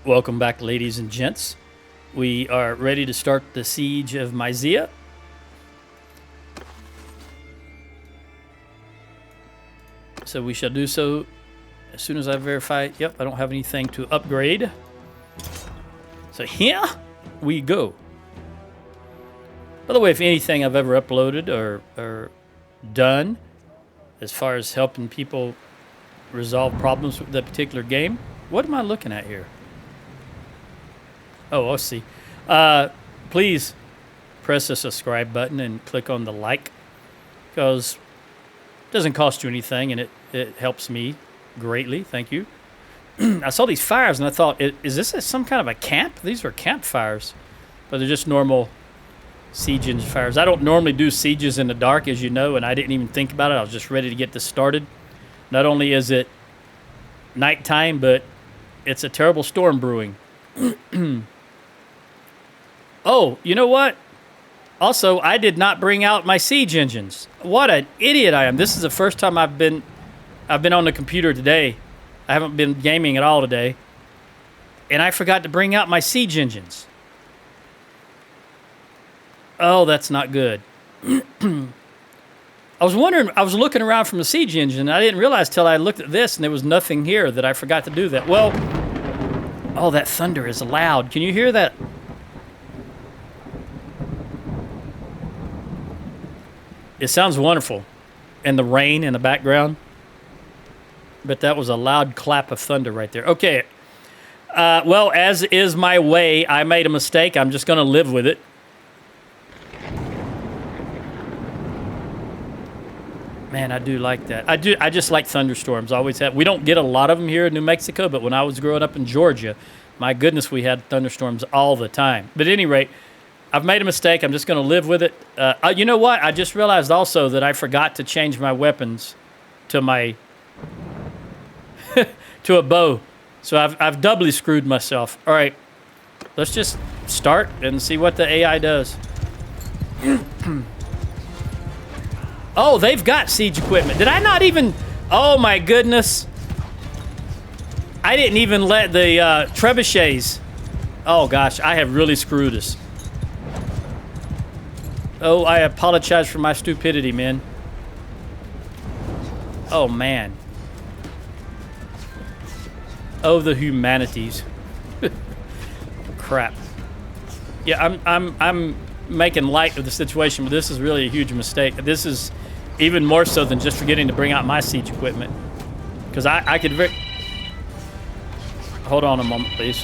Welcome back, ladies and gents. We are ready to start the siege of Mysia. So we shall do so as soon as I verify. Yep, I don't have anything to upgrade. So here we go. By the way, if anything I've ever uploaded or done as far as helping people resolve problems with that particular game, what am I looking at here? Oh, I see. Please press the subscribe button and click on the like, because it doesn't cost you anything and it helps me greatly. Thank you. I saw these fires and I thought, is this some kind of a camp? These are campfires, but they're just normal siege engine fires. I don't normally do sieges in the dark, as you know, and I didn't even think about it. I was just ready to get this started. Not only is it nighttime, but it's a terrible storm brewing. Oh, you know what? Also, I did not bring out my siege engines. What an idiot I am. This is the first time I've been on the computer today. I haven't been gaming at all today. And I forgot to bring out my siege engines. Oh, that's not good. I was wondering, I was looking around from the siege engine, and I didn't realize till I looked at this and there was nothing here that I forgot to do that. Well, oh, that thunder is loud. Can you hear that? It sounds wonderful. And the rain in the background. But that was a loud clap of thunder right there. Okay. Well, as is my way, I made a mistake. I'm just going to live with it. Man, I do like that. I just like thunderstorms. I always have. We don't get a lot of them here in New Mexico, but when I was growing up in Georgia, my goodness, we had thunderstorms all the time. But at any rate, I've made a mistake. I'm just going to live with it. You know what? I just realized also that I forgot to change my weapons to my to a bow. So I've doubly screwed myself. All right, let's just start and see what the AI does. Oh, they've got siege equipment. Did I not even? Oh my goodness! I didn't even let the trebuchets. Oh gosh, I have really screwed us. Oh, I apologize for my stupidity, man. Oh, man. Oh, the humanities. Crap. Yeah, I'm making light of the situation, but this is really a huge mistake. This is even more so than just forgetting to bring out my siege equipment. Because I could very... Hold on a moment, please.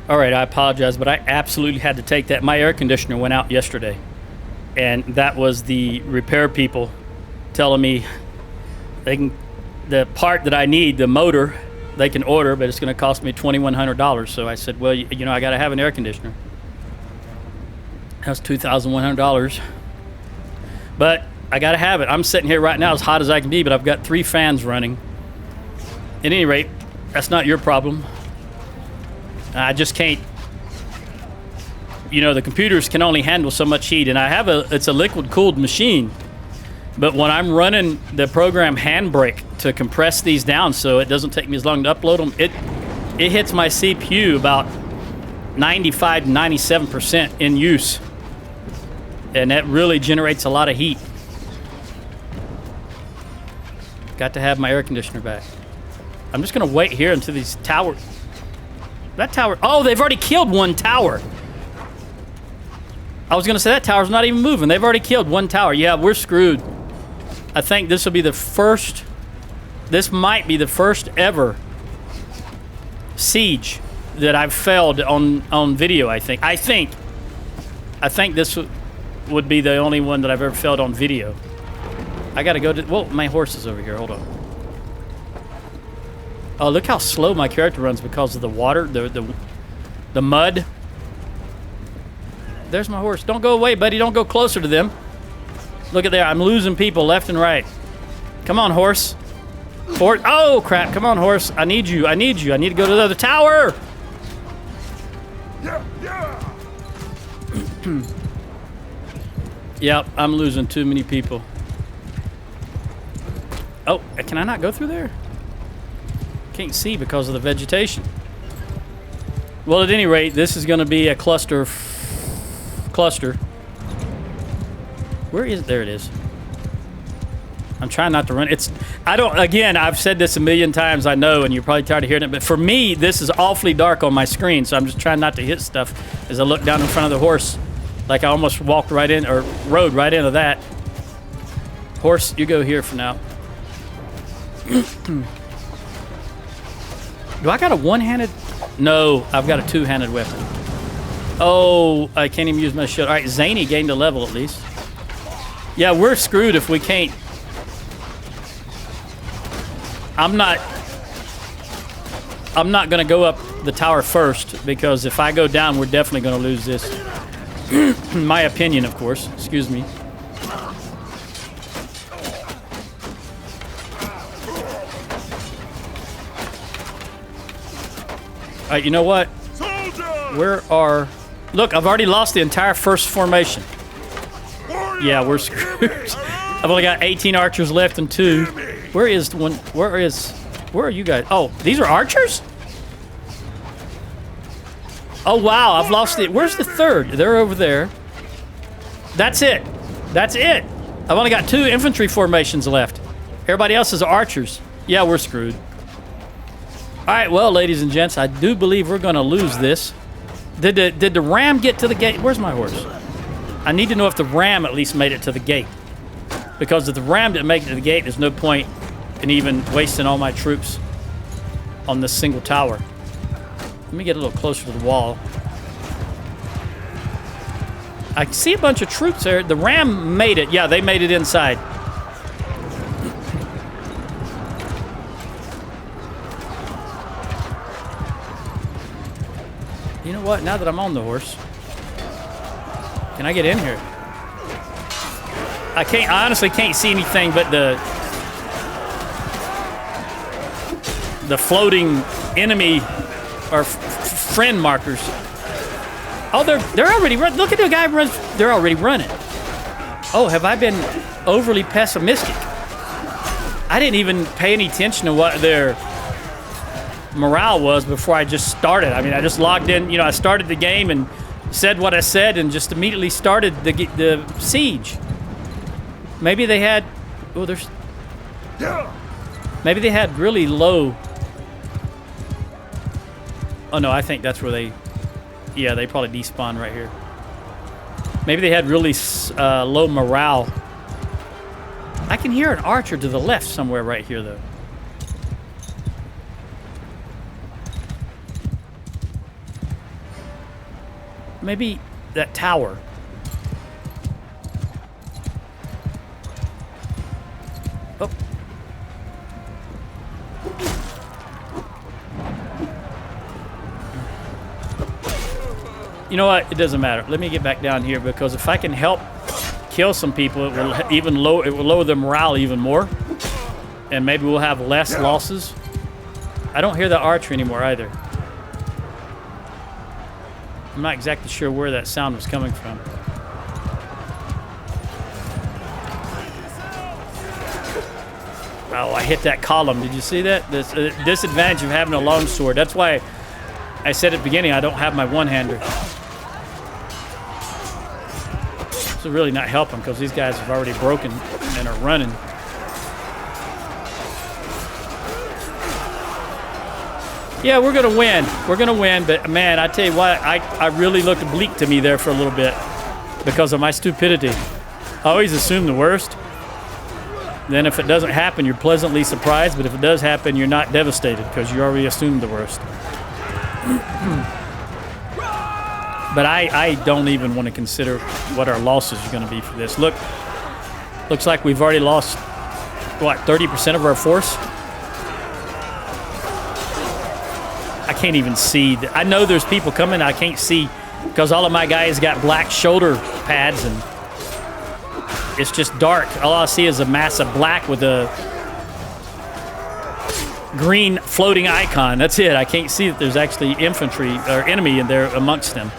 All right, I apologize, but I absolutely had to take that. My air conditioner went out yesterday, and that was the repair people telling me the part that I need, the motor, they can order, but it's going to cost me $2,100. So I said, well, you know, I got to have an air conditioner. That's $2,100. But I got to have it. I'm sitting here right now as hot as I can be, but I've got 3 fans running. At any rate, that's not your problem. I just can't. You know, the computers can only handle so much heat, and it's a liquid-cooled machine. But when I'm running the program Handbrake to compress these down so it doesn't take me as long to upload them, it hits my CPU about 95 to 97% in use. And that really generates a lot of heat. Got to have my air conditioner back. I'm just going to wait here until these towers... That tower... Oh, they've already killed one tower. I was going to say that tower's not even moving. They've already killed one tower. Yeah, we're screwed. I think this will be the first... This might be the first ever siege that I've failed on video, I think. I think this would be the only one that I've ever failed on video. I got to go to... Whoa, my horse is over here. Hold on. Oh, look how slow my character runs because of the water, the mud. There's my horse. Don't go away, buddy. Don't go closer to them. Look at there. I'm losing people left and right. Come on, horse. Horse. Oh, crap. Come on, horse. I need you. I need you. I need to go to the other tower. Yep, I'm losing too many people. Oh, can I not go through there? Can't see because of the vegetation. Well, at any rate, this is going to be a cluster. Where is it? There it is. I'm trying not to run. Again, I've said this a million times, I know, and you're probably tired of hearing it, but for me, this is awfully dark on my screen, so I'm just trying not to hit stuff as I look down in front of the horse. Like I almost walked right in, or rode right into that. Horse, you go here for now. Do I got a one-handed? No, I've got a two-handed weapon. Oh, I can't even use my shield. All right, Zany gained a level at least. Yeah, we're screwed if we can't. I'm not going to go up the tower first, because if I go down, we're definitely going to lose this. My opinion, of course. Excuse me. All right, you know what? Look, I've already lost the entire first formation. Yeah, we're screwed. I've only got 18 archers left and 2. Where are you guys? Oh, these are archers? Oh, wow, I've lost it. Where's the third? They're over there. That's it. That's it. I've only got 2 infantry formations left. Everybody else is archers. Yeah, we're screwed. All right, well, ladies and gents, I do believe we're going to lose this. Did the ram get to the gate? Where's my horse? I need to know if the ram at least made it to the gate. Because if the ram didn't make it to the gate, there's no point in even wasting all my troops on this single tower. Let me get a little closer to the wall. I see a bunch of troops there. The ram made it. Yeah, they made it inside. You know what? Now that I'm on the horse, can I get in here? I honestly can't see anything but the floating enemy or friend markers. Oh, they're already running. Look at the guy runs. They're already running. Oh, have I been overly pessimistic? I didn't even pay any attention to what their morale was before I just started. I mean, I just logged in. You know, I started the game and said what I said and just immediately started the siege. Maybe they had... Oh, there's... Maybe they had really low... Oh, no, I think that's where they... Yeah, they probably despawned right here. Maybe they had really low morale. I can hear an archer to the left somewhere right here, though. Maybe that tower. Oh. You know what? It doesn't matter. Let me get back down here, because if I can help kill some people, it will even lower their morale even more, and maybe we'll have less losses. I don't hear the archer anymore either. I'm not exactly sure where that sound was coming from. Oh, I hit that column. Did you see that? This disadvantage of having a longsword. That's why I said at the beginning I don't have my one-hander. This is really not helping, because these guys have already broken and are running. Yeah, we're going to win. We're going to win, but man, I tell you what, I really looked bleak to me there for a little bit because of my stupidity. I always assume the worst. Then if it doesn't happen, you're pleasantly surprised, but if it does happen, you're not devastated because you already assumed the worst. But I don't even want to consider what our losses are going to be for this. Looks like we've already lost, what, 30% of our force? I can't even see. I know there's people coming. I can't see because all of my guys got black shoulder pads and it's just dark. All I see is a mass of black with a green floating icon. That's it. I can't see that there's actually infantry or enemy in there amongst them.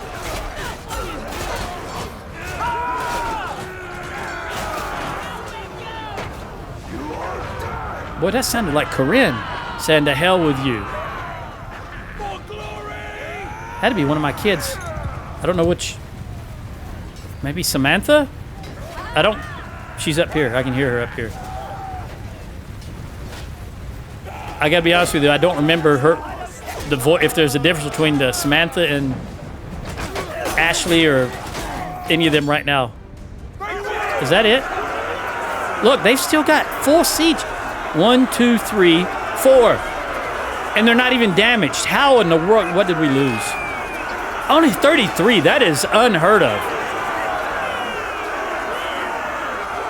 Boy, that sounded like Corinne saying to hell with you. Had to be one of my kids. I don't know which. Maybe Samantha? She's up here. I can hear her up here. I gotta be honest with you, I don't remember if there's a difference between the Samantha and Ashley or any of them right now. Is that it? Look, they've still got full siege. 1, 2, 3, 4. And they're not even damaged. How in the world, what did we lose? Only 33, that is unheard of.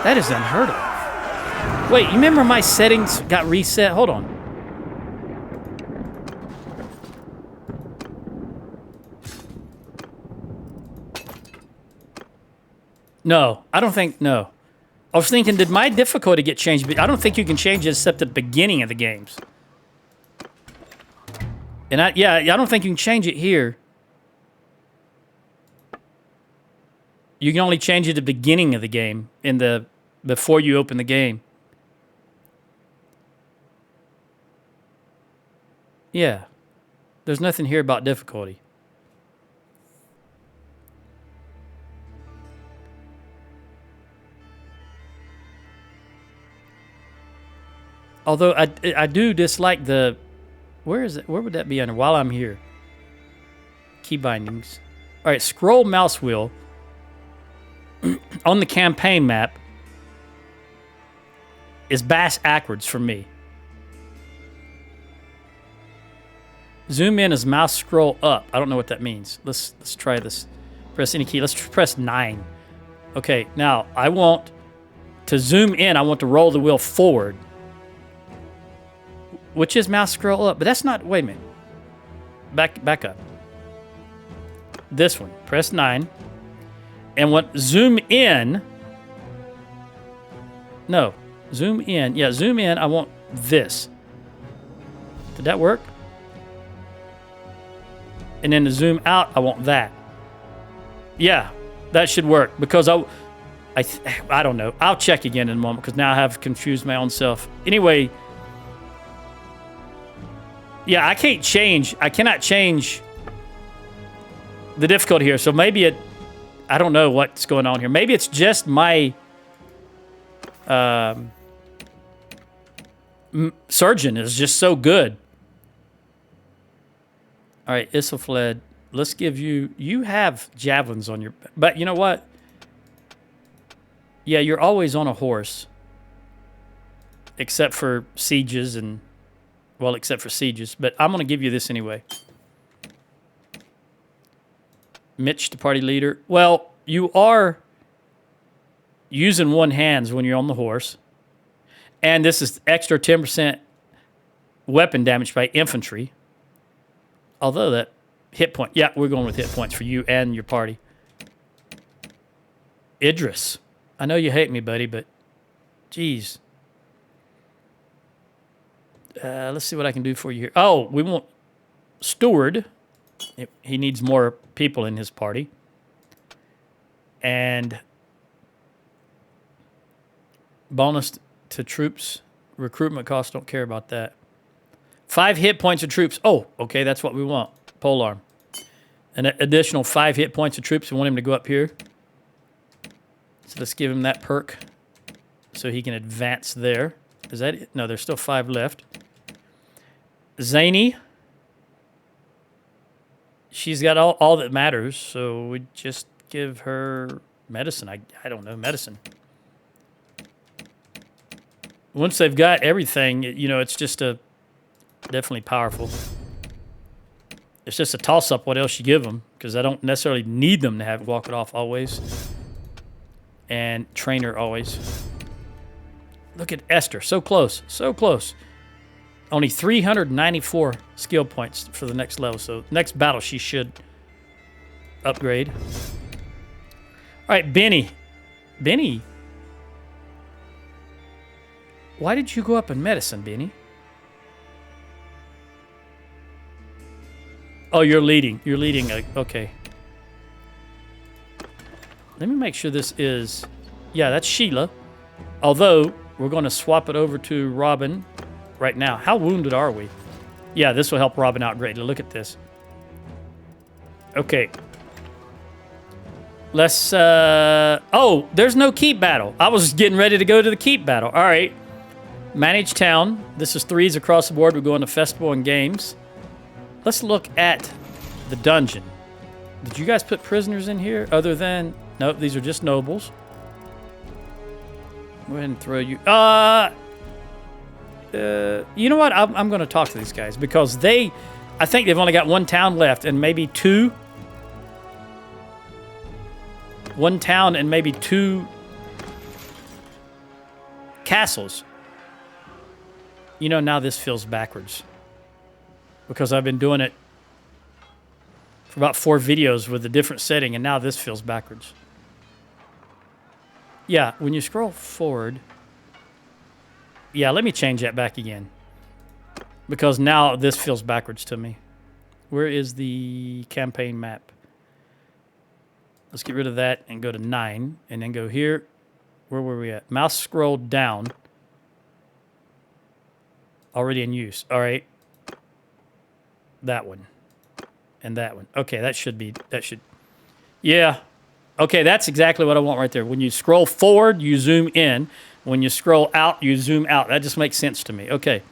That is unheard of. Wait, you remember my settings got reset? Hold on. No, I don't think, no. I was thinking, did my difficulty get changed? But I don't think you can change it except at the beginning of the games. And I don't think you can change it here. You can only change it at the beginning of the game, before you open the game. Yeah. There's nothing here about difficulty. Although I do dislike the... Where is it? Where would that be under? While I'm here. Key bindings. All right, scroll mouse wheel. On the campaign map is backwards for me. Zoom in is mouse scroll up. I don't know what that means. Let's try this. Press any key. Let's press 9. Okay, now I want to zoom in. I want to roll the wheel forward, which is mouse scroll up. But that's not. Wait a minute. Back up. This one. Press 9. And what zoom in? No, zoom in. Yeah, zoom in. I want this. Did that work? And then to zoom out, I want that. Yeah, that should work because I don't know. I'll check again in a moment because now I have confused my own self. Anyway, yeah, I cannot change the difficulty here. So maybe I don't know what's going on here. Maybe it's just my surgeon is just so good. All right, Isselfled, let's give you have javelins on your... But you know what? Yeah, you're always on a horse. Except for sieges and... Well, except for sieges. But I'm going to give you this anyway. Mitch, the party leader. Well, you are using one hand when you're on the horse. And this is extra 10% weapon damage by infantry. Although that hit point, yeah, we're going with hit points for you and your party. Idris, I know you hate me, buddy, but geez. Let's see what I can do for you here. Oh, we want Steward. He needs more people in his party. And bonus to troops. Recruitment costs, don't care about that. 5 hit points of troops. Oh, okay, that's what we want. Polearm. An additional 5 hit points of troops. We want him to go up here. So let's give him that perk so he can advance there. Is that it? No, there's still 5 left. Zany. She's got all that matters, so we just give her medicine. I don't know, medicine. Once they've got everything, you know, it's just definitely powerful. It's just a toss-up what else you give them, because I don't necessarily need them to have walk it off always. And trainer always. Look at Esther, so close, so close. Only 394 skill points for the next level, so next battle she should upgrade. All right, Benny. Benny. Why did you go up in medicine, Benny? Oh, you're leading. You're leading. Okay. Let me make sure this is... Yeah, that's Sheila. Although, we're going to swap it over to Robin right now. How wounded are we? Yeah, this will help Robin out greatly. Look at this. Okay. Let's... Oh, there's no keep battle. I was getting ready to go to the keep battle. All right. Manage town. This is 3s across the board. We're going to festival and games. Let's look at the dungeon. Did you guys put prisoners in here other than... Nope, these are just nobles. Go ahead and throw you... you know what? I'm going to talk to these guys because I think they've only got 1 town left and maybe 2. 1 town and maybe 2 castles. You know, now this feels backwards. Because I've been doing it for about 4 videos with a different setting, and now this feels backwards. Yeah, when you scroll forward... Yeah, let me change that back again. Because now this feels backwards to me. Where is the campaign map? Let's get rid of that and go to 9, and then go here. Where were we at? Mouse scroll down. Already in use. All right. That one. And that one. Okay, that should... Yeah. Okay, that's exactly what I want right there. When you scroll forward, you zoom in. When you scroll out, you zoom out. That just makes sense to me. Okay.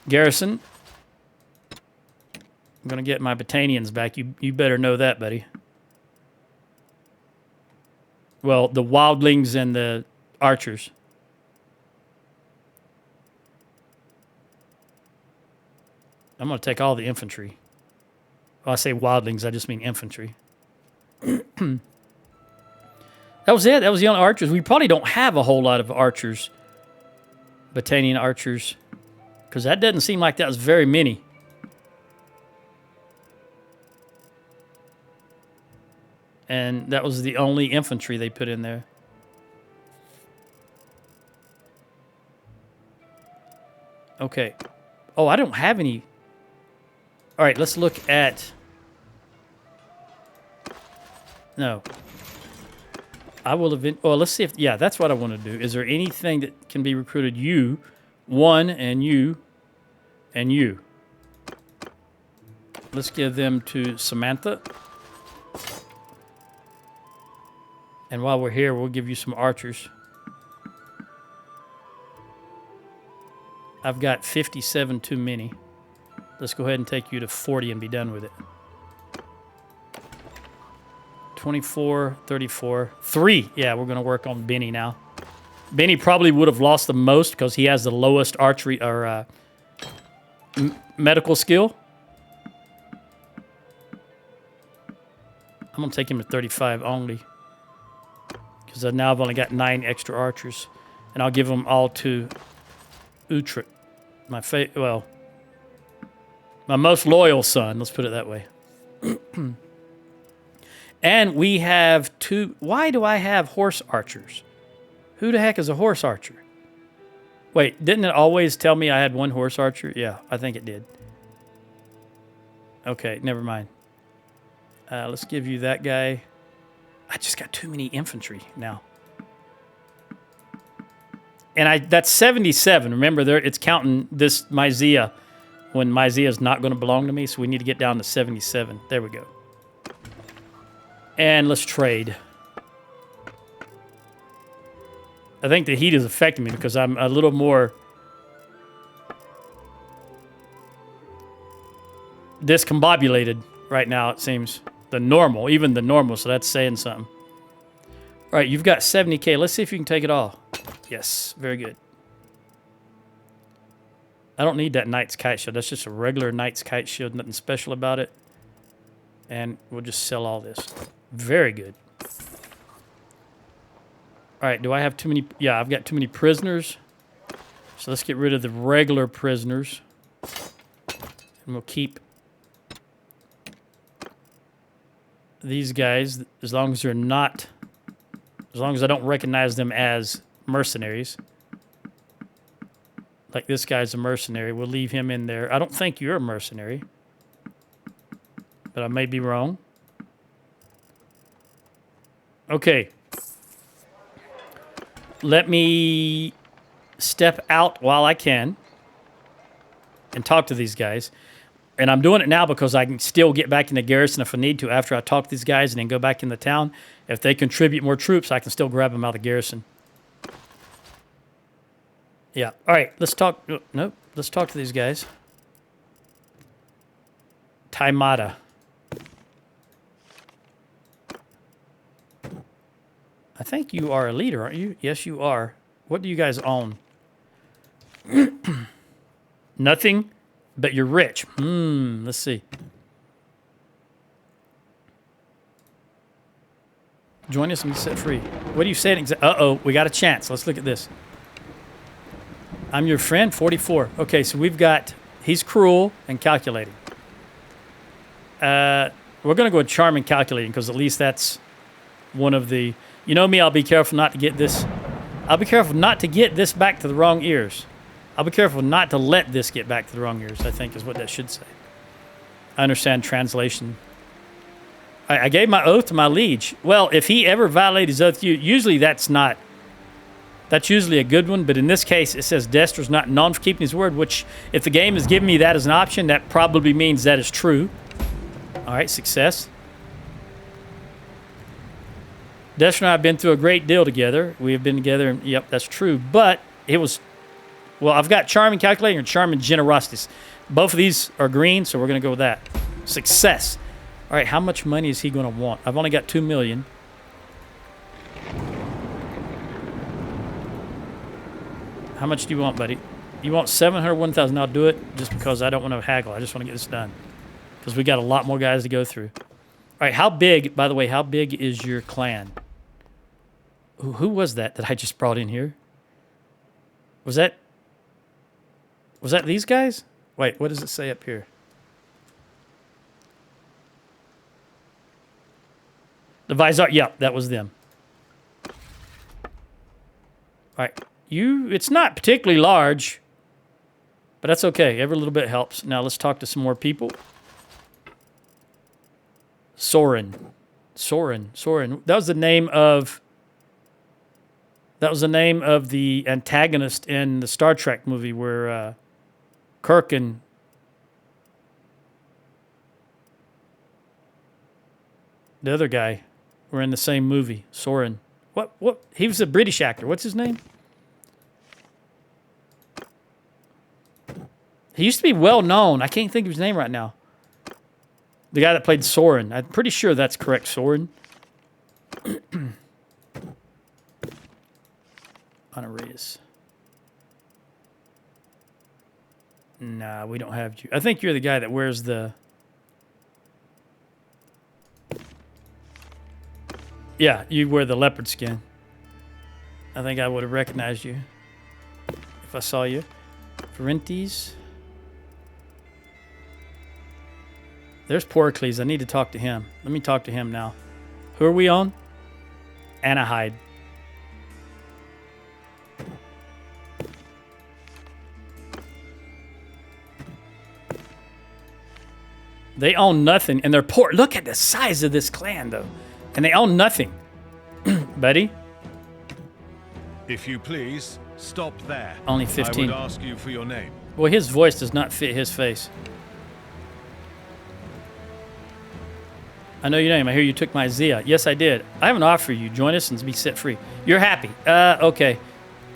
Garrison. I'm going to get my Battanians back. You better know that, buddy. Well, the wildlings and the archers. I'm going to take all the infantry. Well, I say wildlings, I just mean infantry. That was it. That was the only archers. We probably don't have a whole lot of archers. Battanian archers. Because that doesn't seem like that was very many. And that was the only infantry they put in there. Okay. Oh, I don't have any... All right, let's look at... No. I will have... Oh, let's see if... Yeah, that's what I want to do. Is there anything that can be recruited? You, 1, and you, and you. Let's give them to Samantha. And while we're here, we'll give you some archers. I've got 57 too many. Let's go ahead and take you to 40 and be done with it. 24, 34, 3. Yeah, we're going to work on Benny now. Benny probably would have lost the most because he has the lowest archery or medical skill. I'm going to take him to 35 only. Because now I've only got 9 extra archers. And I'll give them all to Utrecht. My most loyal son. Let's put it that way. And we have 2. Why do I have horse archers? Who the heck is a horse archer? Wait, didn't it always tell me I had 1 horse archer? Yeah, I think it did. Okay, never mind. Let's give you that guy. I just got too many infantry now. And that's 77. Remember, it's counting this Mysia when Mysia is not going to belong to me, so we need to get down to 77. There we go. And let's trade. I think the heat is affecting me because I'm a little more discombobulated right now, it seems. Even the normal, so that's saying something. All right, you've got 70K. Let's see if you can take it all. Yes, very good. I don't need that Knight's Kite Shield. That's just a regular Knight's Kite Shield, nothing special about it. And we'll just sell all this. Very good. All right, do I have too many? Yeah, I've got too many prisoners. So let's get rid of the regular prisoners. And we'll keep these guys as long as they're not, as long as I don't recognize them as mercenaries. Like this guy's a mercenary. We'll leave him in there. I don't think you're a mercenary, but I may be wrong. Okay. Let me step out while I can and talk to these guys. And I'm doing it now because I can still get back in the garrison if I need to after I talk to these guys and then go back in the town. If they contribute more troops, I can still grab them out of the garrison. Yeah. All right. Let's talk. Nope. Let's talk to these guys. Taimata. I think you are a leader, aren't you? Yes, you are. What do you guys own? Nothing, but you're rich. Let's see. Join us and be set free. What are you saying? Uh-oh, we got a chance. Let's look at this. I'm your friend, 44. Okay, so we've got, he's cruel and calculating. We're going to go with charm and calculating because at least that's one of the, you know me, I'll be careful not to get this. I'll be careful not to get this back to the wrong ears. I'll be careful not to let this get back to the wrong ears, I think is what that should say. I understand translation. I gave my oath to my liege. Well, if he ever violated his oath, usually that's usually a good one, but in this case, it says Dester's not known for keeping his word, which if the game is giving me that as an option, that probably means that is true. All right, success. Destro and I have been through a great deal together. We have been together, and yep, that's true. But it was, well, I've got charm and calculating or charm and generosity. Both of these are green, so we're going to go with that. Success. All right, how much money is he going to want? I've only got 2 million. How much do you want, buddy? You want 700, 1,000? I'll do it just because I don't want to haggle. I just want to get this done because we got a lot more guys to go through. All right, how big, by the way, how big is your clan? Who was that I just brought in here? Was that these guys? Wait, what does it say up here? The Visar, yeah, that was them. All right, it's not particularly large, but that's okay. Every little bit helps. Now let's talk to some more people. Soren. That was the name of the antagonist in the Star Trek movie where Kirk and the other guy were in the same movie. Soren. What? He was a British actor. What's his name? He used to be well known. I can't think of his name right now. The guy that played Soren. I'm pretty sure that's correct, Soren. Honorius. Nah, we don't have you. I think you're the guy that wears the... Yeah, you wear the leopard skin. I think I would have recognized you if I saw you. Ferentes. There's Porcles. I need to talk to him. Let me talk to him now. Who are we on? Anahide. They own nothing, and they're poor. Look at the size of this clan, though. And they own nothing. Buddy? If you please, stop there. Only 15. I would ask you for your name. Well, his voice does not fit his face. I know your name. I hear you took my Zia. Yes, I did. I have an offer for you. Join us and be set free. You're happy. Okay.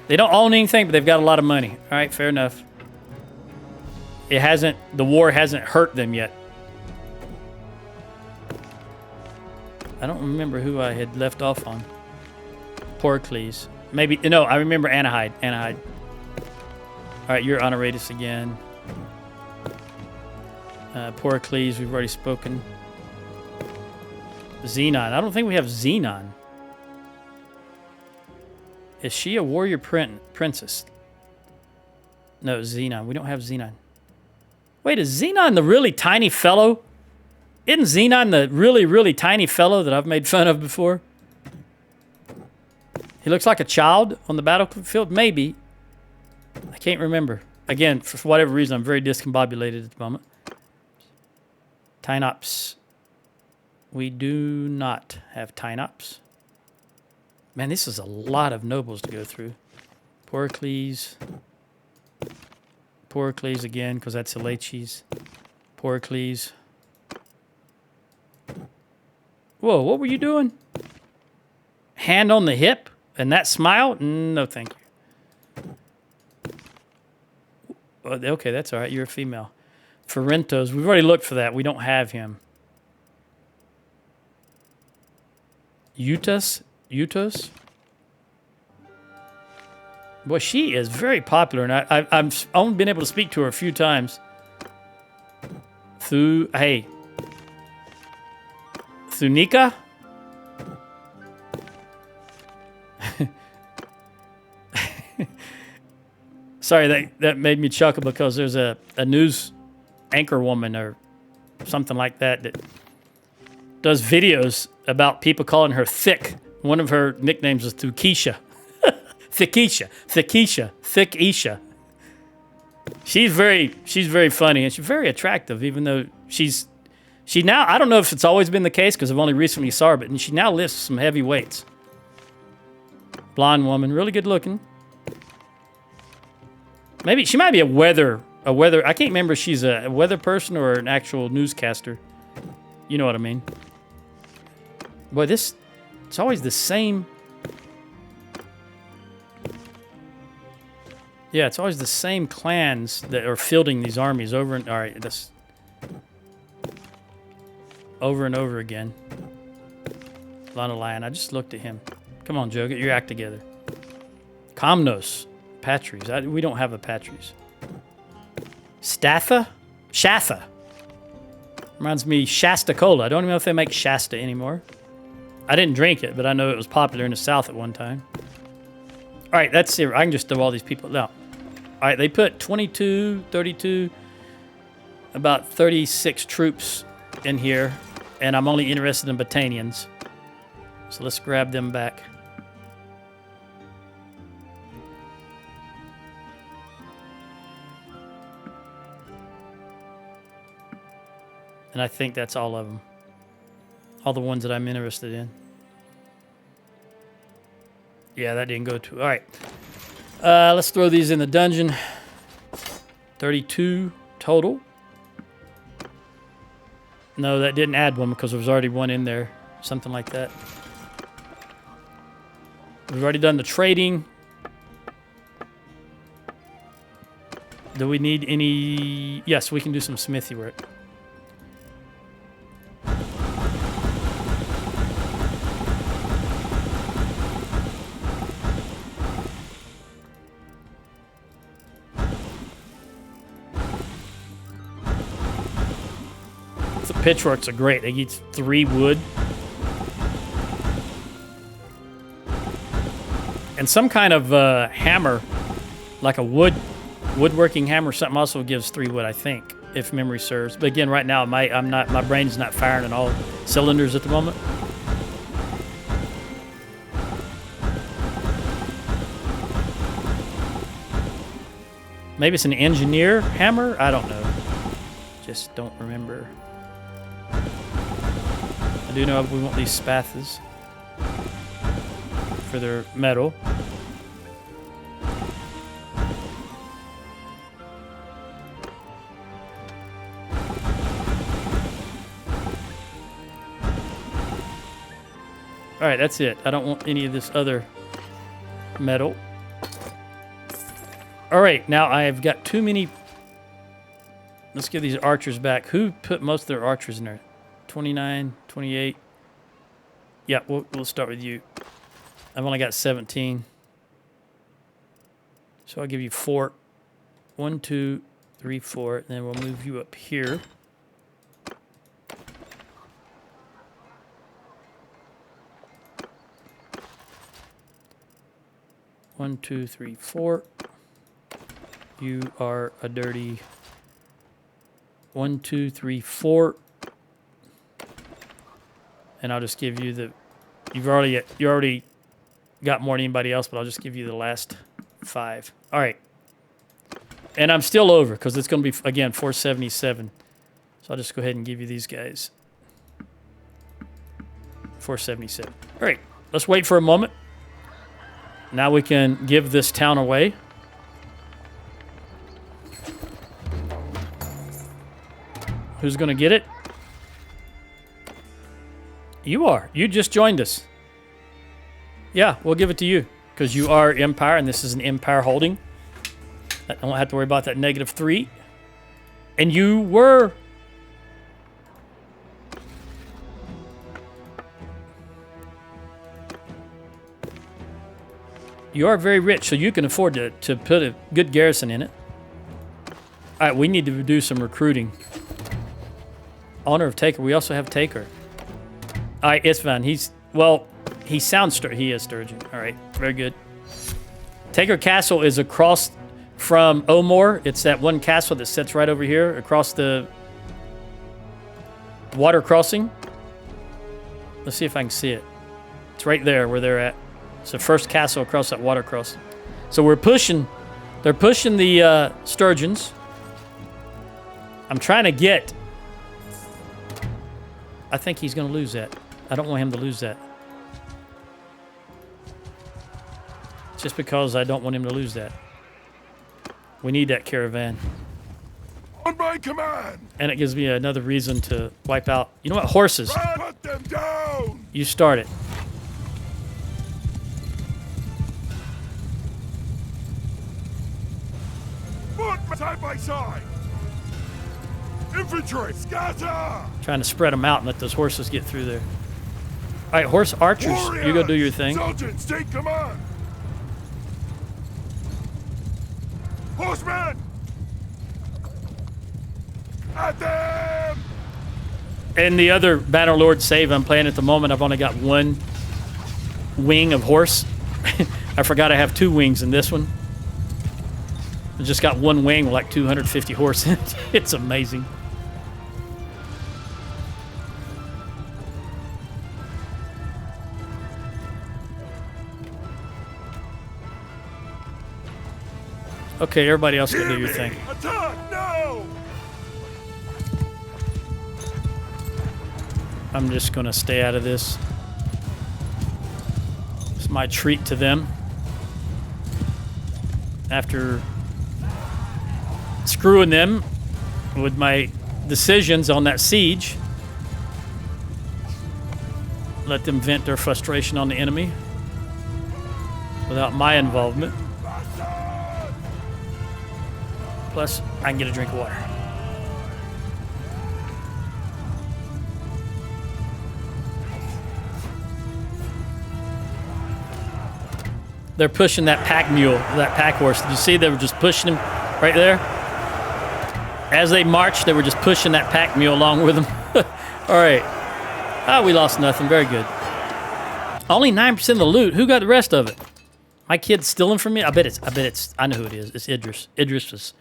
They don't own anything, but they've got a lot of money. All right, fair enough. The war hasn't hurt them yet. I don't remember who I had left off on. Porcles. Maybe, no, I remember Anahide. All right, you're Honoratus again. Porcles, we've already spoken. Xenon. I don't think we have Xenon. Is she a warrior princess? No, Xenon. We don't have Xenon. Wait, is Xenon the really tiny fellow? Isn't Xenon the really, really tiny fellow that I've made fun of before? He looks like a child on the battlefield? Maybe. I can't remember. Again, for whatever reason, I'm very discombobulated at the moment. Tynops. We do not have Tynops. Man, this is a lot of nobles to go through. Porcles. Porcles again, because that's Aleches. Porcles. Whoa, what were you doing? Hand on the hip? And that smile? No, thank you. Okay, that's all right. You're a female. Ferentos. We've already looked for that. We don't have him. Utus? Boy, she is very popular, and I've only been able to speak to her a few times. Hey. Thunica? Sorry, that made me chuckle because there's a news anchor woman or something like that does videos about people calling her thick. One of her nicknames is Thukisha. Thickisha. She's very funny and she's very attractive, even though she now, I don't know if it's always been the case because I've only recently saw her, but she now lifts some heavy weights. Blonde woman, really good looking. Maybe she might be a weather. I can't remember if she's a weather person or an actual newscaster. You know what I mean? Boy, it's always the same. Yeah, it's always the same clans that are fielding these armies over and over and over again. Lana Lion, I just looked at him. Come on, Joe, get your act together. Comnos, Patries. We don't have a Patries. Shatha. Reminds me Shasta Cola. I don't even know if they make Shasta anymore. I didn't drink it, but I know it was popular in the South at one time. All right, that's it. I can just throw all these people out. All right, they put 22, 32, about 36 troops in here, and I'm only interested in Battanians. So let's grab them back. And I think that's all of them. All the ones that I'm interested in. Yeah, that didn't go too... All right. Let's throw these in the dungeon. 32 total. No, that didn't add one because there was already one in there. Something like that. We've already done the trading. Do we need any... Yes, we can do some smithy work. Pitchforks are great. They eat 3 wood. And some kind of hammer, like a woodworking hammer or something, also gives 3 wood, I think, if memory serves. But again, right now, my brain's not firing on all cylinders at the moment. Maybe it's an engineer hammer? I don't know. Just don't remember. I do know we want these spathas for their metal. All right, that's it. I don't want any of this other metal. All right, now I've got too many. Let's give these archers back. Who put most of their archers in there? 29, 28. Yeah, we'll start with you. I've only got 17. So I'll give you 4. 1, 2, 3, 4. And then we'll move you up here. One, 2, 3, 4. You are a dirty 1, 2, 3, 4. And I'll just give you the. You already got more than anybody else, but I'll just give you the last 5. All right. And I'm still over because it's going to be again 477. So I'll just go ahead and give you these guys. 477. All right. Let's wait for a moment. Now we can give this town away. Who's going to get it? You are. You just joined us. Yeah, we'll give it to you because you are Empire, and this is an Empire holding. I don't have to worry about that -3. And you were... You are very rich, so you can afford to put a good garrison in it. All right, we need to do some recruiting. Honor of Taker. We also have Taker. All right, it's fine. He sounds... He is Sturgeon. All right, very good. Taker Castle is across from Omor. It's that one castle that sits right over here across the water crossing. Let's see if I can see it. It's right there where they're at. It's the first castle across that water crossing. So we're pushing. They're pushing the sturgeons. I'm trying to get... I think he's going to lose that. I don't want him to lose that. Just because I don't want him to lose that. We need that caravan. On my command. And it gives me another reason to wipe out... You know what? Horses. Put them down. You start it. Foot side by side. Infantry, scatter. Trying to spread them out and let those horses get through there. All right, horse archers, Warriors, you go do your thing. Sergeants, take command. Horsemen. At them. And the other Bannerlord save I'm playing at the moment, I've only got 1 wing of horse. I forgot I have 2 wings in this one. I just got 1 wing with like 250 horse in it. It's amazing. Okay, everybody else can do your thing. Attack now. I'm just going to stay out of this. It's my treat to them. After screwing them with my decisions on that siege, let them vent their frustration on the enemy without my involvement. Plus, I can get a drink of water. They're pushing that pack mule, that pack horse. Did you see they were just pushing him right there? As they marched, they were just pushing that pack mule along with them. All right. Ah, we lost nothing. Very good. Only 9% of the loot. Who got the rest of it? My kid's stealing from me? I bet it's, I know who it is. It's Idris.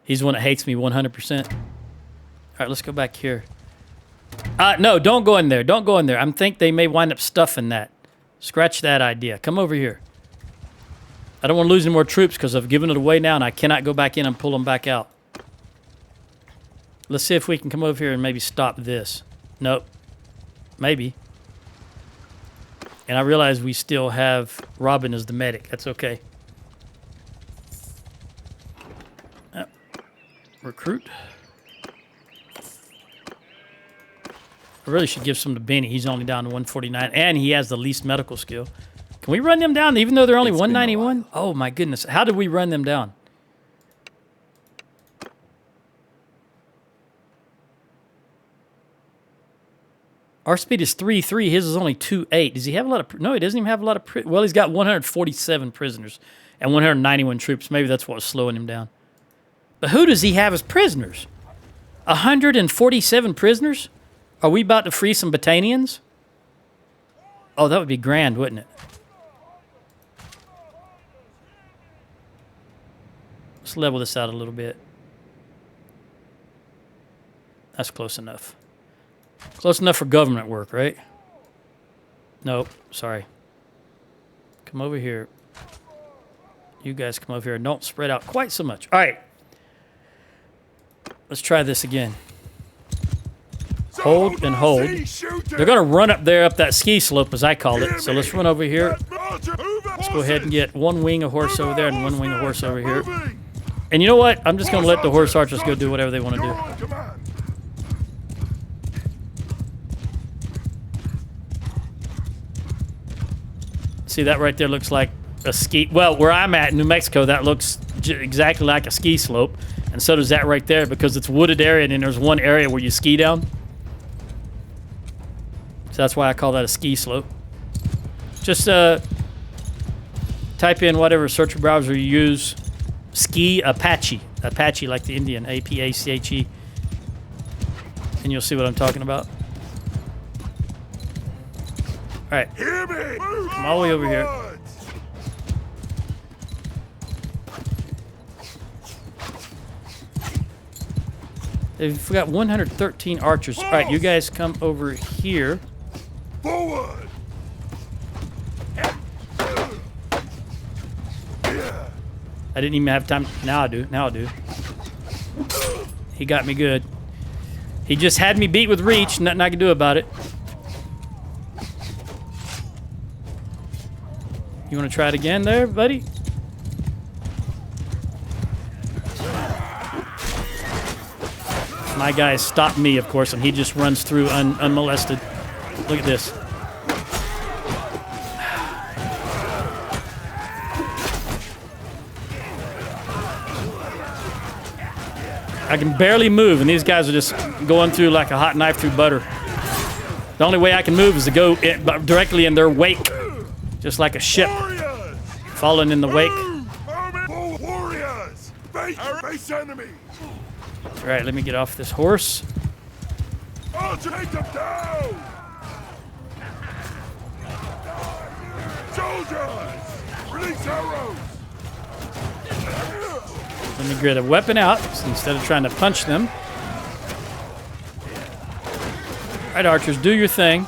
He's the one that hates me 100%. All right, let's go back here. No, don't go in there. Don't go in there. I think they may wind up stuffing that. Scratch that idea. Come over here. I don't want to lose any more troops because I've given it away now and I cannot go back in and pull them back out. Let's see if we can come over here and maybe stop this. Nope. Maybe. And I realize we still have Robin as the medic. That's okay. Recruit. I really should give some to Benny. He's only down to 149, and he has the least medical skill. Can we run them down even though they're only 191? Oh, my goodness. How did we run them down? Our speed is 3.3. His is only 2.8. Does he have a lot of... No, he doesn't even have a lot of... Well, he's got 147 prisoners and 191 troops. Maybe that's what was slowing him down. But who does he have as prisoners? 147 prisoners? Are we about to free some Battanians? Oh, that would be grand, wouldn't it? Let's level this out a little bit. That's close enough. Close enough for government work, right? Nope, sorry. Come over here. You guys come over here and don't spread out quite so much. All right. Let's try this again. Hold and hold. They're going to run up there, up that ski slope, as I call it. So let's run over here. Let's go ahead and get one wing of horse over there and one wing of horse over here. And you know what? I'm just going to let the horse archers go do whatever they want to do. See, that right there looks like a ski... Well, where I'm at in New Mexico, that looks exactly like a ski slope. And so does that right there because it's a wooded area and then there's one area where you ski down. So that's why I call that a ski slope. Just type in whatever search browser you use. Ski Apache. Apache like the Indian. A-P-A-C-H-E. And you'll see what I'm talking about. All right. Come all the way over here. They've got 113 archers. All right, you guys come over here. Forward. I didn't even have time. Now I do. Now I do. He got me good. He just had me beat with reach. Nothing I can do about it. You want to try it again there, buddy? My guys stopped me, of course, and he just runs through unmolested. Look at this. I can barely move, and these guys are just going through like a hot knife through butter. The only way I can move is to go directly in their wake, just like a ship falling in the wake. Warriors! Face enemy! All right, let me get off this horse. I'll take them down! Soldiers! Release arrows! Let me get a weapon out instead of trying to punch them. All right, archers, do your thing.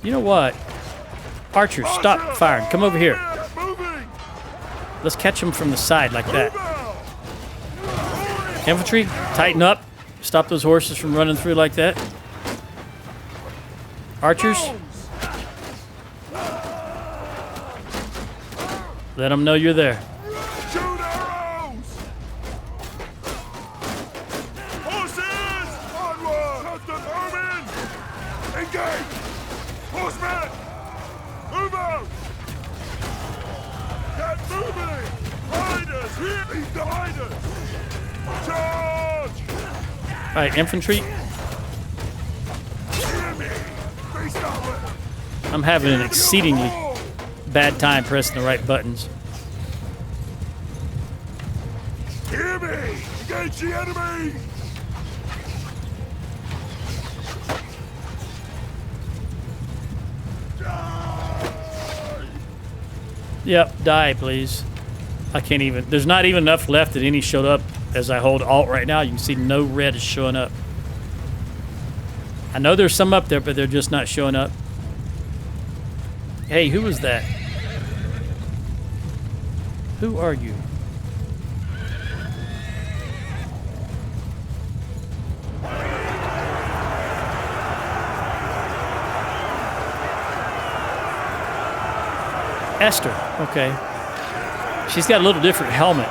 You know what? Archers, stop firing. Come over here. Let's catch them from the side like that. Infantry, tighten up. Stop those horses from running through like that. Archers. Let them know you're there. Shoot arrows! Horses! Onward! Custom moving! Engage! Horsemen! Move out! Get moving! Riders! Here! Leave the riders! Charge! All right, infantry. I'm having an exceedingly bad time pressing the right buttons. Hear me! Engage the enemy! Yep, die, please. I can't even... There's not even enough left that any showed up as I hold Alt right now. You can see no red is showing up. I know there's some up there, but they're just not showing up. Hey, who was that? Who are you? Esther. Okay. She's got a little different helmet.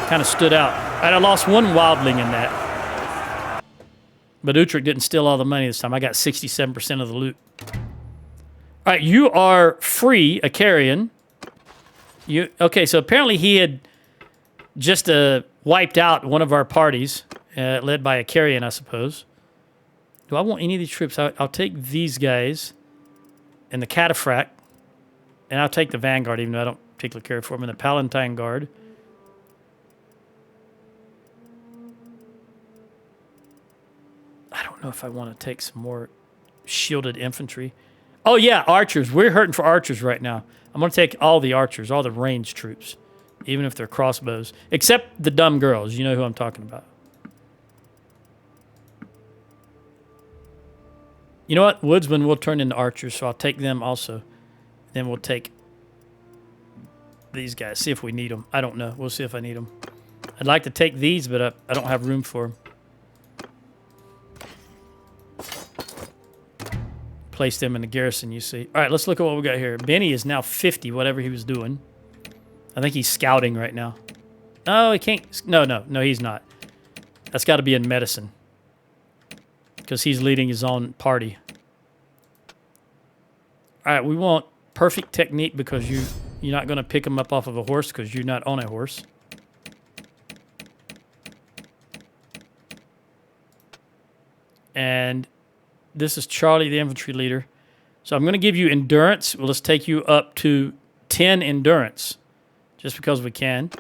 Kind of stood out. I lost one wildling in that. But Utrecht didn't steal all the money this time. I got 67% of the loot. All right, you are free, a carrion. Okay, so apparently he had just wiped out one of our parties, led by a carrion, I suppose. Do I want any of these troops? I'll take these guys and the cataphract, and I'll take the vanguard, even though I don't particularly care for them, and the Palatine Guard. I don't know if I want to take some more shielded infantry. Oh, yeah, archers. We're hurting for archers right now. I'm going to take all the archers, all the ranged troops, even if they're crossbows, except the dumb girls. You know who I'm talking about. You know what? Woodsmen will turn into archers, so I'll take them also. Then we'll take these guys, see if we need them. I don't know. We'll see if I need them. I'd like to take these, but I don't have room for them. Place them in the garrison, you see. All right, let's look at what we got here. Benny is now 50, whatever he was doing. I think he's scouting right now. Oh, he can't. No, he's not. That's got to be in medicine. Because he's leading his own party. All right, we want perfect technique because you're not going to pick him up off of a horse because you're not on a horse. And this is Charlie, the infantry leader. So I'm going to give you endurance. Well, let's take you up to 10 endurance, just because we can.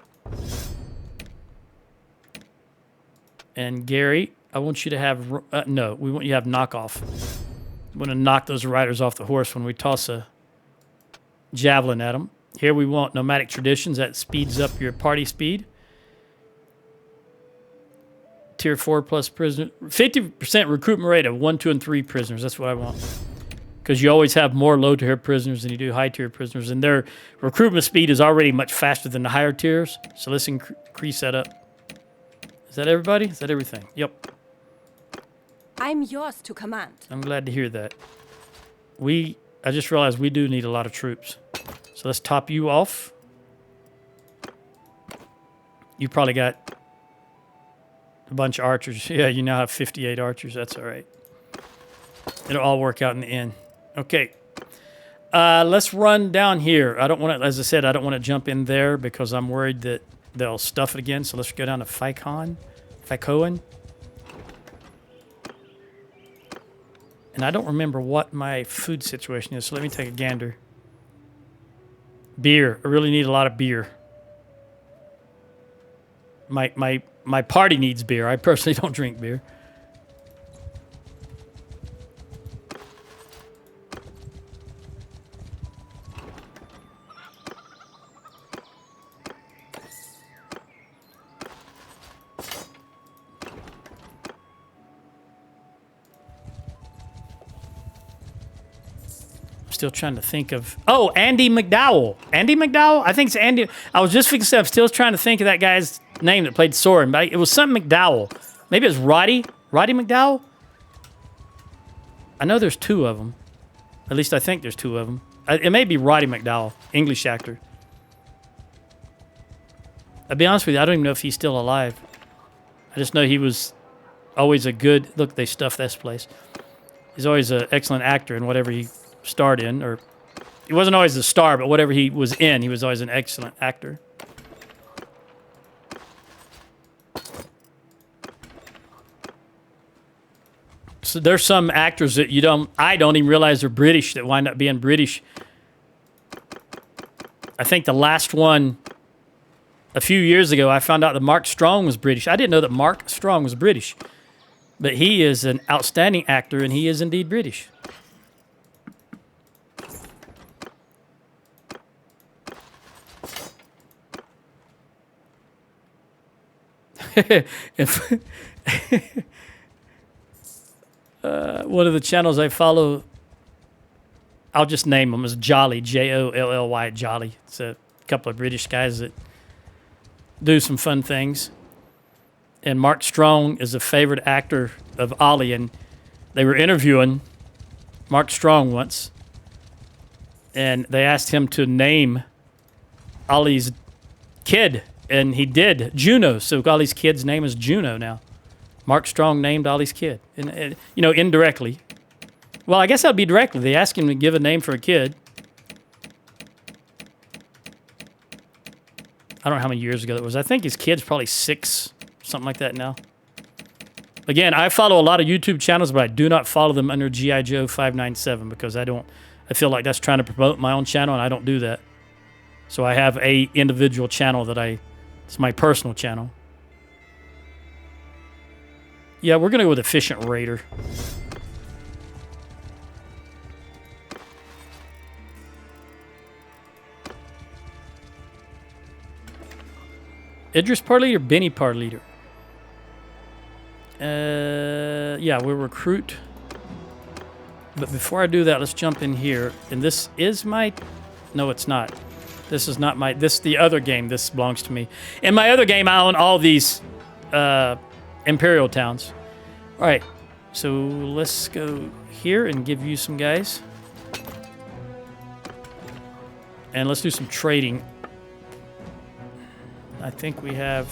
And Gary, I want you to have... no, we want you to have knockoff. We want to knock those riders off the horse when we toss a javelin at them. Here we want nomadic traditions. That speeds up your party speed. Tier 4 plus prisoners. 50% recruitment rate of 1, 2, and 3 prisoners. That's what I want. Because you always have more low-tier prisoners than you do high-tier prisoners. And their recruitment speed is already much faster than the higher tiers. So let's increase that up. Is that everybody? Is that everything? Yep. I'm yours to command. I'm glad to hear that. I just realized we do need a lot of troops. So let's top you off. You probably got a bunch of archers. Yeah, you now have 58 archers. That's all right. It'll all work out in the end. Okay. Let's run down here. I don't want to, as I said, I don't want to jump in there because I'm worried that they'll stuff it again. So let's go down to Phycoan. And I don't remember what my food situation is, so let me take a gander. Beer. I really need a lot of beer. My party needs beer. I personally don't drink beer. Still trying to think of... Oh, Andy McDowell. Andy McDowell? I think it's Andy... I was just fixing... I'm still trying to think of that guy's name that played Soren, but it was something McDowell. Maybe it was Roddy? Roddy McDowell? I know there's 2 of them. At least I think there's 2 of them. It may be Roddy McDowell, English actor. I'll be honest with you, I don't even know if he's still alive. I just know he was always a good... Look, they stuffed this place. He's always an excellent actor in whatever he starred in, or he wasn't always the star, but whatever he was in, he was always an excellent actor. So there's some actors that I don't even realize they're British that wind up being British. I think the last one a few years ago, I found out that Mark Strong was British. I didn't know that Mark Strong was British, but he is an outstanding actor, and he is indeed British. if one of the channels I follow, I'll just name them as Jolly, Jolly, Jolly. It's a couple of British guys that do some fun things. And Mark Strong is a favorite actor of Ollie, and they were interviewing Mark Strong once, and they asked him to name Ollie's kid, and he did, Juno. So Ollie's kid's name is Juno now. Mark Strong named Ollie's kid, and you know, indirectly. Well, I guess that'd be directly. They asked him to give a name for a kid. I don't know how many years ago that was. I think his kid's probably 6, something like that now. Again, I follow a lot of YouTube channels, but I do not follow them under G.I. Joe 597 because I feel like that's trying to promote my own channel, and I don't do that. So I have a individual channel it's my personal channel. Yeah, we're going to go with Efficient Raider. Idris Party Leader, Benny Party Leader. Yeah, we'll recruit. But before I do that, let's jump in here. And this is my... No, it's not. This is not my... This is the other game. This belongs to me. In my other game, I own all these Imperial towns. All right. So let's go here and give you some guys. And let's do some trading. I think we have...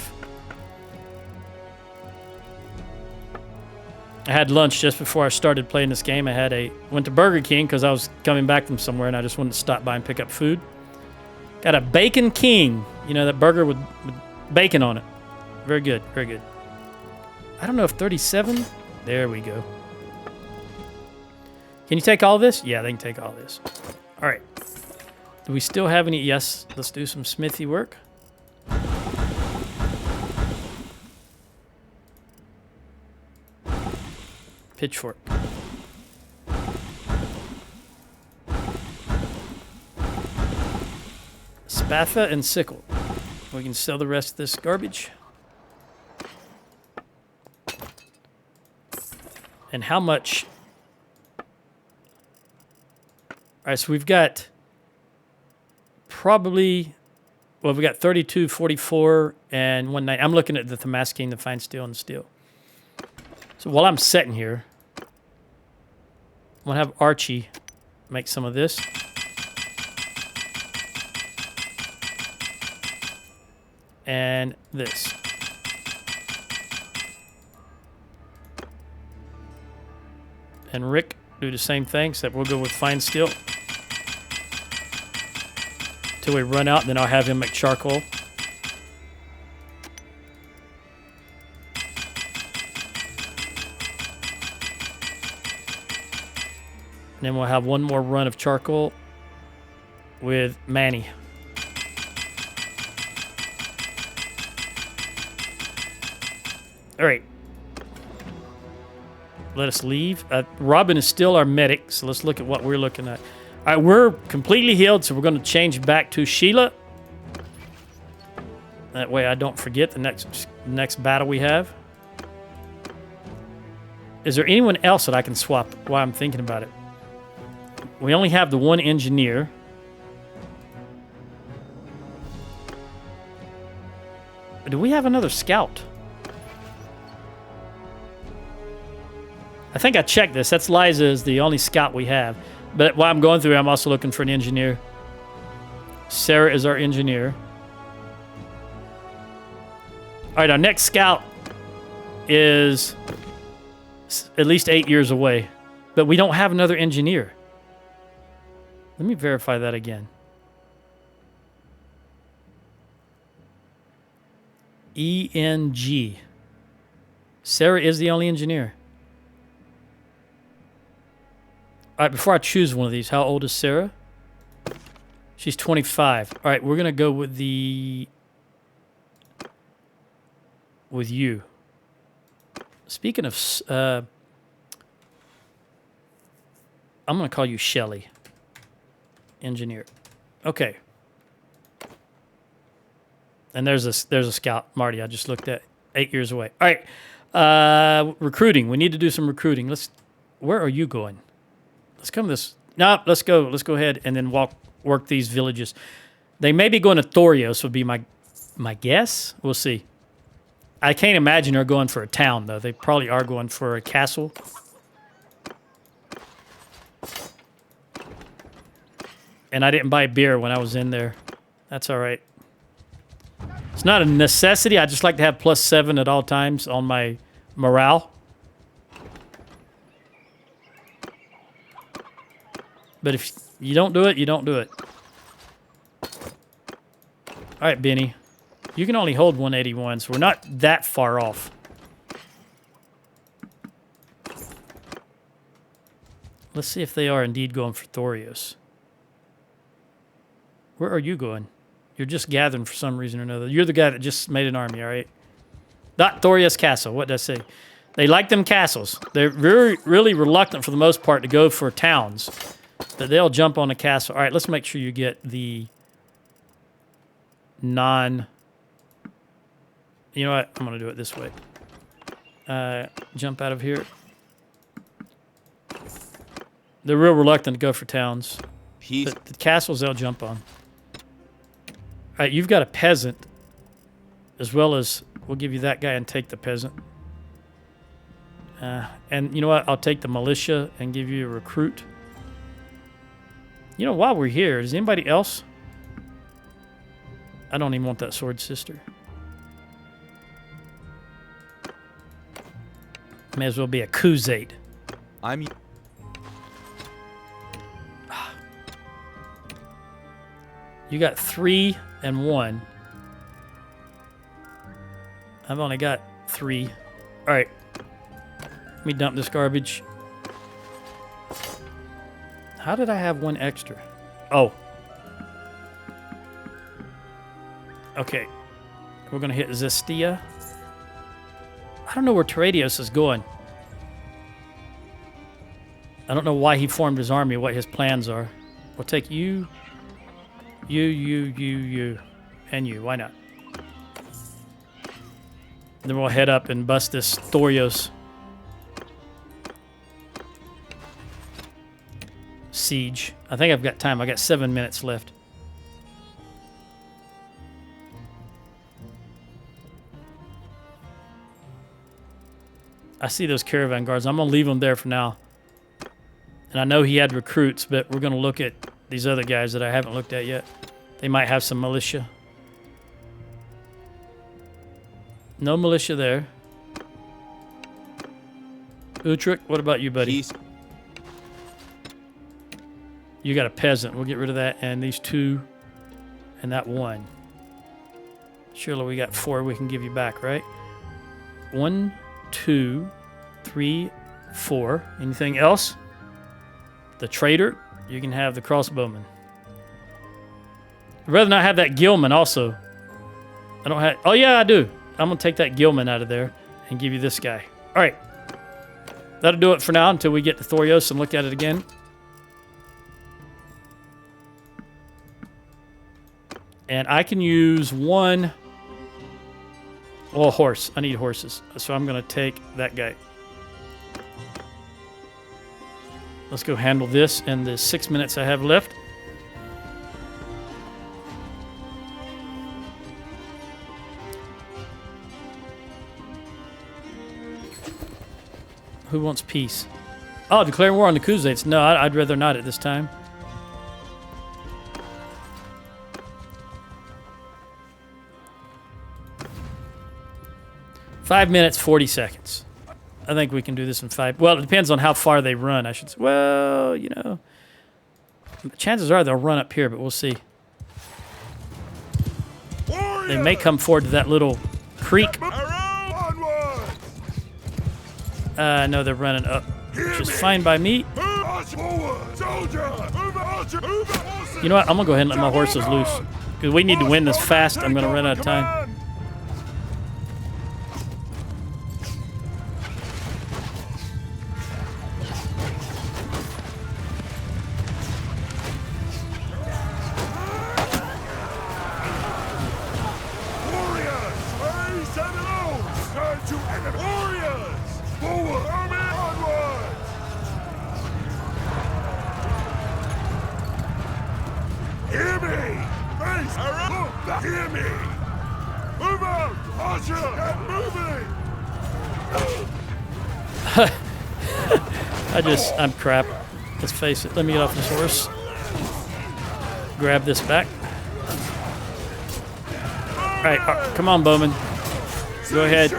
I had lunch just before I started playing this game. Went to Burger King because I was coming back from somewhere and I just wanted to stop by and pick up food. Got a Bacon King. You know, that burger with bacon on it. Very good, very good. I don't know if 37... There we go. Can you take all this? Yeah, they can take all this. All right. Do we still have any? Yes, let's do some smithy work. Pitchfork. Spatha and sickle. We can sell the rest of this garbage. And how much? All right, so we've got probably, well, we got 32, 44, and 190. I'm looking at the Damascene, the fine steel, and the steel. So while I'm sitting here, I'm going to have Archie make some of this. And this. And Rick do the same thing, except we'll go with fine steel. Till we run out, then I'll have him make charcoal. And then we'll have one more run of charcoal with Manny. All right. Let us leave. Robin is still our medic, so let's look at what we're looking at. All right, we're completely healed, so we're going to change back to Sheila. That way I don't forget the next battle we have. Is there anyone else that I can swap while I'm thinking about it? We only have the one engineer. Do we have another scout? I think I checked this. That's Liza is the only scout we have. But while I'm going through, I'm also looking for an engineer. Sarah is our engineer. All right, our next scout is at least 8 years away. But we don't have another engineer. Let me verify that again. ENG. Sarah is the only engineer. All right, before I choose one of these, how old is Sarah? She's 25. All right, we're going to go with you. Speaking of, I'm going to call you Shelly. Engineer. Okay. And there's a scout, Marty, I just looked at. 8 years away. All right. Recruiting. We need to do some recruiting. Where are you going? Let's come this. No, let's go. Let's go ahead and then work these villages. They may be going to Thorios would be my guess. We'll see. I can't imagine they're going for a town, though. They probably are going for a castle. And I didn't buy beer when I was in there. That's all right. It's not a necessity. I just like to have +7 at all times on my morale. But if you don't do it, you don't do it. All right, Benny. You can only hold 181, so we're not that far off. Let's see if they are indeed going for Thorios. Where are you going? You're just gathering for some reason or another. You're the guy that just made an army, all right? Not Thorios Castle. What did I say? They like them castles. They're really reluctant for the most part to go for towns. But they'll jump on a castle. All right, let's make sure you get the non... You know what? I'm going to do it this way. Jump out of here. They're real reluctant to go for towns. But the castles they'll jump on. All right, you've got a peasant. As well as... We'll give you that guy and take the peasant. And you know what? I'll take the militia and give you a recruit. You know, while we're here, is anybody else? I don't even want that sword sister. May as well be a Khuzate. I'm... You got 3 and 1. I've only got 3. All right. Let me dump this garbage. How did I have 1 extra? Oh. Okay. We're going to hit Zestia. I don't know where Terradios is going. I don't know why he formed his army, what his plans are. We'll take you, you, and you. Why not? Then we'll head up and bust this Thorios siege. I think I've got time. I got 7 minutes left. I see those caravan guards. I'm going to leave them there for now. And I know he had recruits, but we're going to look at these other guys that I haven't looked at yet. They might have some militia. No militia there. Utrecht, what about you, buddy? You got a peasant. We'll get rid of that. And these 2 and that 1. Surely we got 4 we can give you back, right? 1, 2, 3, 4. Anything else? The trader. You can have the crossbowman. I'd rather not have that gillman also. I don't have... Oh, yeah, I do. I'm going to take that gillman out of there and give you this guy. All right. That'll do it for now until we get to Thorios and look at it again. And I can use 1... Oh, horse. I need horses. So I'm going to take that guy. Let's go handle this in the 6 minutes I have left. Who wants peace? Oh, declare war on the Khuzaits. No, I'd rather not at this time. Five minutes, 40 seconds. I think we can do this in 5. Well, it depends on how far they run, I should say. Well, you know. Chances are they'll run up here, but we'll see. They may come forward to that little creek. No, they're running up. Which is fine by me. You know what? I'm going to go ahead and let my horses loose. Because we need to win this fast. I'm going to run out of time. Warriors! Forward! Army onward! Hear me! Face! Look! Hear me! Move out! Archer! Get moving! I'm crap. Let's face it. Let me get off this horse. Grab this back. All right, come on, Bowman. Go ahead.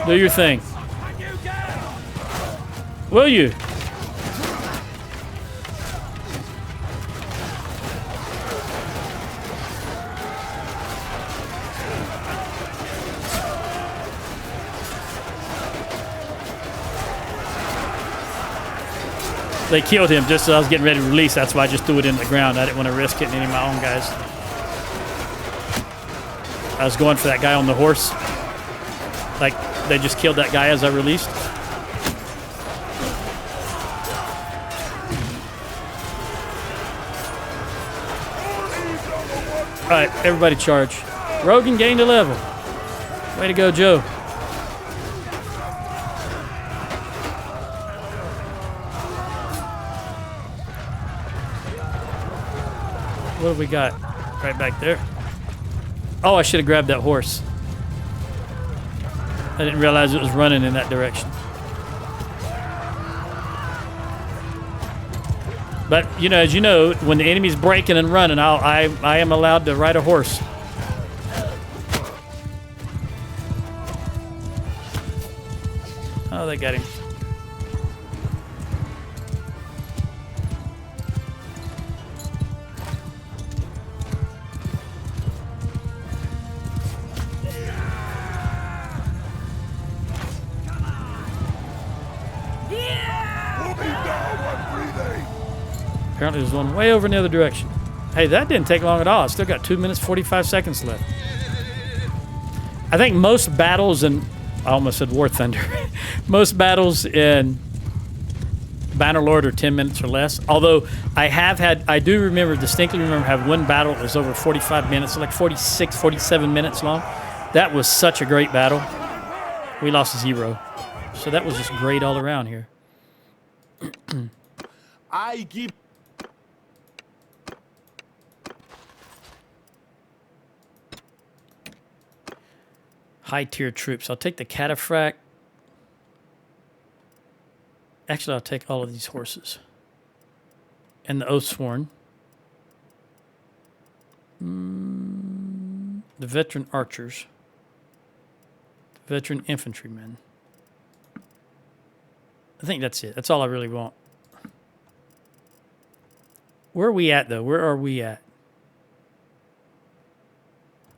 Do your thing. Will you? They killed him just as I was getting ready to release. That's why I just threw it into the ground. I didn't want to risk hitting any of my own guys. I was going for that guy on the horse. Like, they just killed that guy as I released. All right, everybody charge. Rogan gained a level. Way to go, Joe. What have we got? Right back there. Oh, I should have grabbed that horse. I didn't realize it was running in that direction. But, you know, as you know, when the enemy's breaking and running, I am allowed to ride a horse. Oh, they got him. Apparently there's one way over in the other direction. Hey, that didn't take long at all. I still got 2 minutes, 45 seconds left. I think most battles in... I almost said War Thunder. Most battles in Bannerlord are 10 minutes or less. Although I do distinctly remember having one battle that was over 45 minutes, like 46, 47 minutes long. That was such a great battle. We lost 0. So that was just great all around here. I give... High-tier troops. I'll take the cataphract. Actually, I'll take all of these horses. And the Oathsworn. The veteran archers. The veteran infantrymen. I think that's it. That's all I really want. Where are we at, though? Where are we at?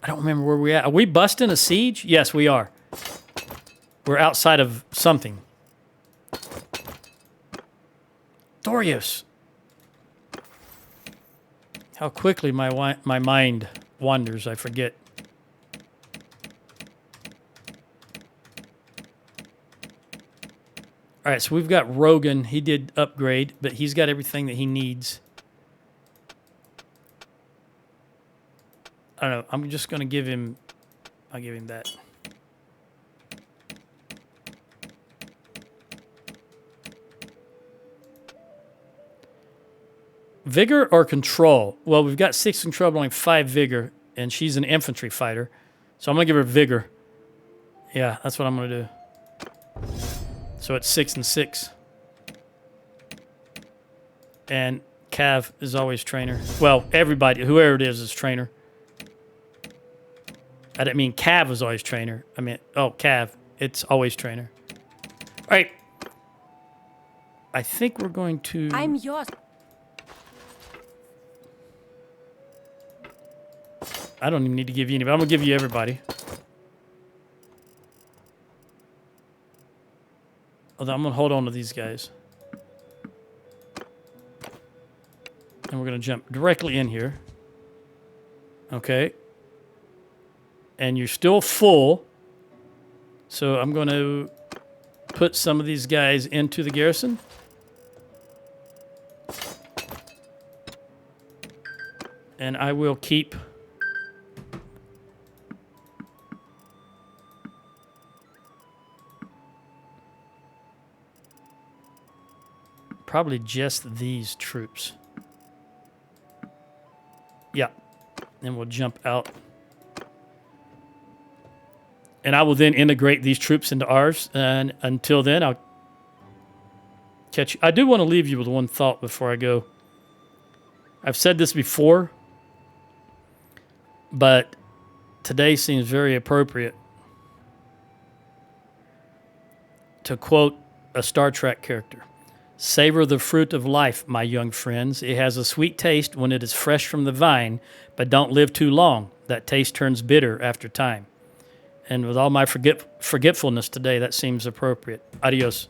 I don't remember where we're at. Are we busting a siege? Yes, we are. We're outside of something. Dorios. How quickly my mind wanders, I forget. All right, so we've got Rogan. He did upgrade, but he's got everything that he needs. I don't know. I'm just going to give him... I'll give him that. Vigor or control? Well, we've got 6 control, but only 5 vigor, and she's an infantry fighter. So I'm going to give her vigor. Yeah, that's what I'm going to do. So it's 6 and 6. And Cav is always trainer. Well, everybody, whoever it is trainer. I didn't mean Cav was always trainer. I mean, oh, Cav. It's always trainer. All right. I think we're going to... I'm yours. I don't even need to give you anybody. I'm going to give you everybody. Although I'm going to hold on to these guys. And we're going to jump directly in here. Okay. And you're still full. So I'm going to put some of these guys into the garrison. And I will keep probably just these troops. Yeah. And we'll jump out. And I will then integrate these troops into ours. And until then, I'll catch you. I do want to leave you with one thought before I go. I've said this before, but today seems very appropriate. To quote a Star Trek character, "Savor the fruit of life, my young friends. It has a sweet taste when it is fresh from the vine, but don't live too long. That taste turns bitter after time." And with all my forgetfulness today, that seems appropriate. Adios.